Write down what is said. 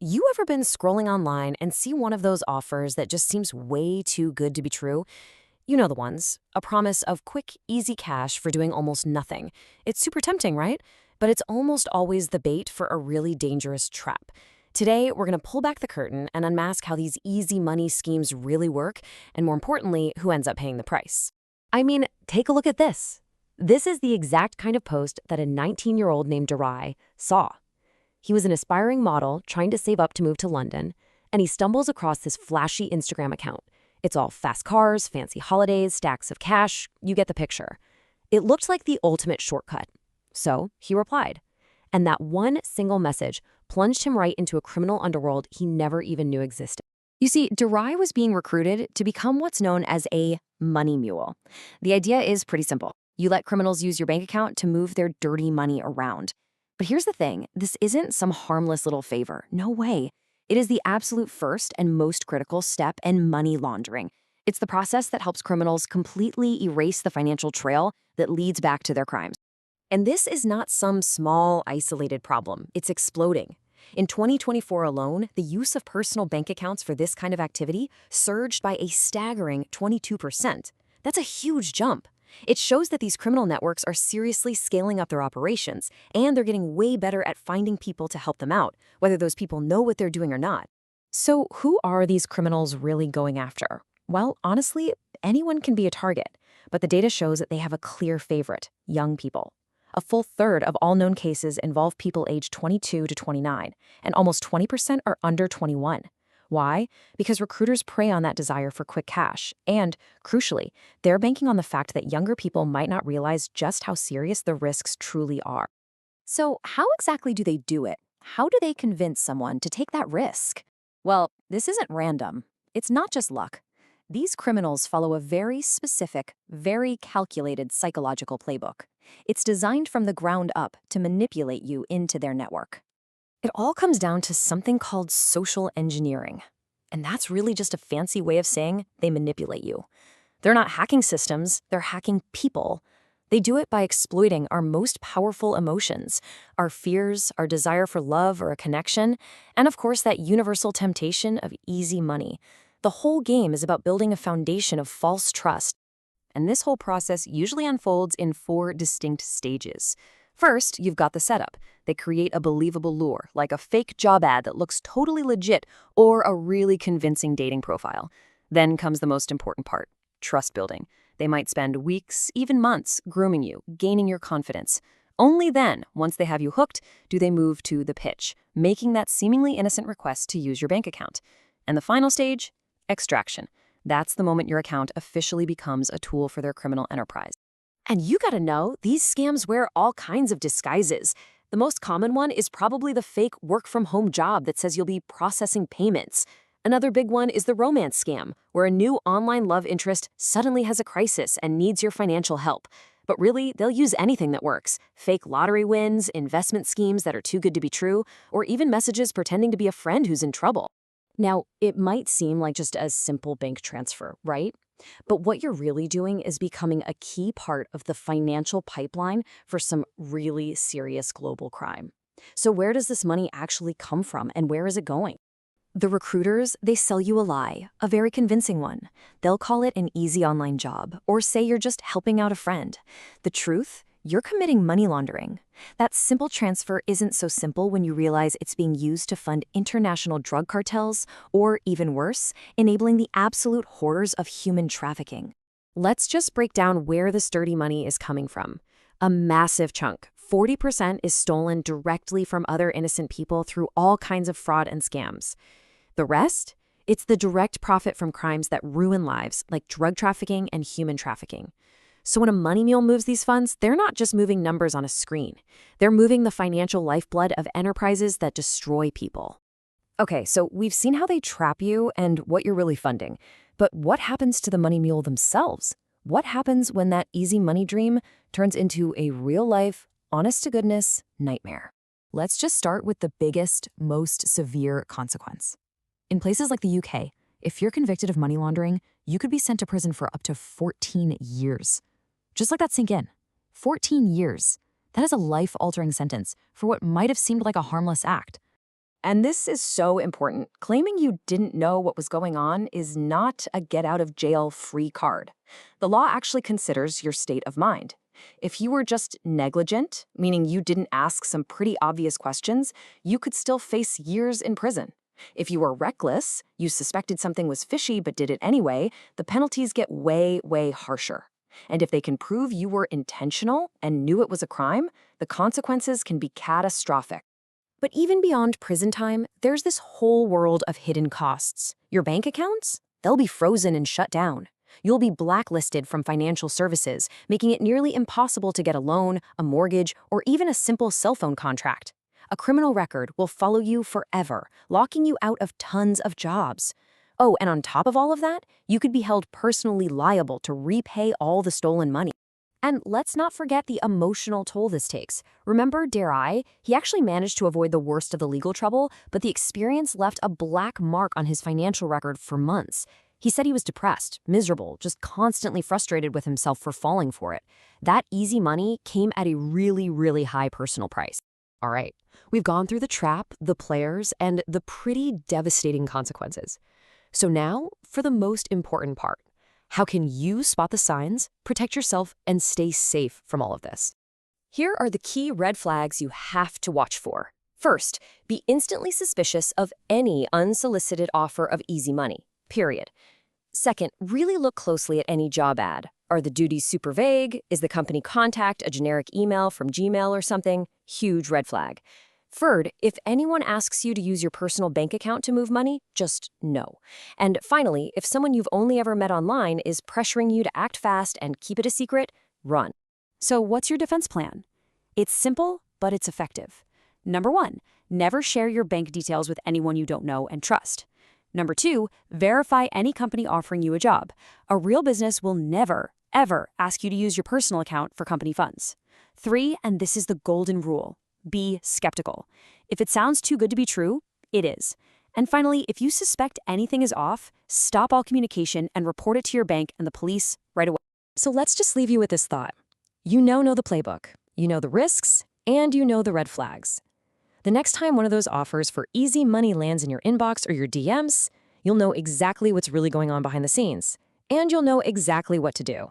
You ever been scrolling online and see one of those offers that just seems way too good to be true? You know the ones. A promise of quick, easy cash for doing almost nothing. It's super tempting, right? But it's almost always the bait for a really dangerous trap. Today, we're going to pull back the curtain and unmask how these easy money schemes really work, and more importantly, who ends up paying the price. I mean, take a look at this. This is the exact kind of post that a 19-year-old named Durai saw. He was an aspiring model trying to save up to move to London, and he stumbles across this flashy Instagram account. It's all fast cars, fancy holidays, stacks of cash. You get the picture. It looked like the ultimate shortcut. So he replied. And that one single message plunged him right into a criminal underworld he never even knew existed. You see, Durai was being recruited to become what's known as a money mule. The idea is pretty simple. You let criminals use your bank account to move their dirty money around. But here's the thing, this isn't some harmless little favor. No way. It is the absolute first and most critical step in money laundering. It's the process that helps criminals completely erase the financial trail that leads back to their crimes. And this is not some small, isolated problem. It's exploding. In 2024 alone, the use of personal bank accounts for this kind of activity surged by a staggering 22%. That's a huge jump. It shows that these criminal networks are seriously scaling up their operations, and they're getting way better at finding people to help them out, whether those people know what they're doing or not. So who are these criminals really going after? Well, honestly, anyone can be a target, but the data shows that they have a clear favorite: young people. A full third of all known cases involve people aged 22 to 29, and almost 20% are under 21. Why? Because recruiters prey on that desire for quick cash, and, crucially, they're banking on the fact that younger people might not realize just how serious the risks truly are. So how exactly do they do it? How do they convince someone to take that risk? Well, this isn't random. It's not just luck. These criminals follow a very specific, very calculated psychological playbook. It's designed from the ground up to manipulate you into their network. It all comes down to something called social engineering. And that's really just a fancy way of saying they manipulate you. They're not hacking systems, they're hacking people. They do it by exploiting our most powerful emotions, our fears, our desire for love or a connection, and of course that universal temptation of easy money. The whole game is about building a foundation of false trust. And this whole process usually unfolds in 4 distinct stages. First, you've got the setup. They create a believable lure, like a fake job ad that looks totally legit or a really convincing dating profile. Then comes the most important part: trust building. They might spend weeks, even months, grooming you, gaining your confidence. Only then, once they have you hooked, do they move to the pitch, making that seemingly innocent request to use your bank account. And the final stage? Extraction. That's the moment your account officially becomes a tool for their criminal enterprise. And you gotta know, these scams wear all kinds of disguises. The most common one is probably the fake work-from-home job that says you'll be processing payments. Another big one is the romance scam, where a new online love interest suddenly has a crisis and needs your financial help. But really, they'll use anything that works: fake lottery wins, investment schemes that are too good to be true, or even messages pretending to be a friend who's in trouble. Now, it might seem like just a simple bank transfer, right? But what you're really doing is becoming a key part of the financial pipeline for some really serious global crime. So where does this money actually come from, and where is it going? The recruiters, they sell you a lie, a very convincing one. They'll call it an easy online job, or say you're just helping out a friend. The truth? You're committing money laundering. That simple transfer isn't so simple when you realize it's being used to fund international drug cartels, or even worse, enabling the absolute horrors of human trafficking. Let's just break down where this dirty money is coming from. A massive chunk, 40%, is stolen directly from other innocent people through all kinds of fraud and scams. The rest? It's the direct profit from crimes that ruin lives, like drug trafficking and human trafficking. So when a money mule moves these funds, they're not just moving numbers on a screen. They're moving the financial lifeblood of enterprises that destroy people. Okay, so we've seen how they trap you and what you're really funding. But what happens to the money mule themselves? What happens when that easy money dream turns into a real-life, honest-to-goodness nightmare? Let's just start with the biggest, most severe consequence. In places like the UK, if you're convicted of money laundering, you could be sent to prison for up to 14 years. Just let that sink in. 14 years. That is a life-altering sentence for what might have seemed like a harmless act. And this is so important. Claiming you didn't know what was going on is not a get-out-of-jail-free card. The law actually considers your state of mind. If you were just negligent, meaning you didn't ask some pretty obvious questions, you could still face years in prison. If you were reckless, you suspected something was fishy but did it anyway, the penalties get way, way harsher. And if they can prove you were intentional and knew it was a crime, the consequences can be catastrophic. But even beyond prison time, there's this whole world of hidden costs. Your bank accounts? They'll be frozen and shut down. You'll be blacklisted from financial services, making it nearly impossible to get a loan, a mortgage, or even a simple cell phone contract. A criminal record will follow you forever, locking you out of tons of jobs. Oh, and on top of all of that, you could be held personally liable to repay all the stolen money. And let's not forget the emotional toll this takes. Remember Derai? He actually managed to avoid the worst of the legal trouble, but the experience left a black mark on his financial record for months. He said he was depressed, miserable, just constantly frustrated with himself for falling for it. That easy money came at a really, really high personal price. All right, we've gone through the trap, the players, and the pretty devastating consequences. So now for the most important part. How can you spot the signs, protect yourself, and stay safe from all of this? Here are the key red flags you have to watch for. First, be instantly suspicious of any unsolicited offer of easy money, period. Second, really look closely at any job ad. Are the duties super vague? Is the company contact a generic email from Gmail or something? Huge red flag. Third, if anyone asks you to use your personal bank account to move money, just no. And finally, if someone you've only ever met online is pressuring you to act fast and keep it a secret, run. So what's your defense plan? It's simple, but it's effective. Number 1, never share your bank details with anyone you don't know and trust. Number 2, verify any company offering you a job. A real business will never, ever ask you to use your personal account for company funds. 3, and this is the golden rule. Be skeptical. If it sounds too good to be true, it is. And finally, if you suspect anything is off, stop all communication and report it to your bank and the police right away. So let's just leave you with this thought. You know the playbook. You know the risks, and you know the red flags. The next time one of those offers for easy money lands in your inbox or your DMs, you'll know exactly what's really going on behind the scenes, and you'll know exactly what to do.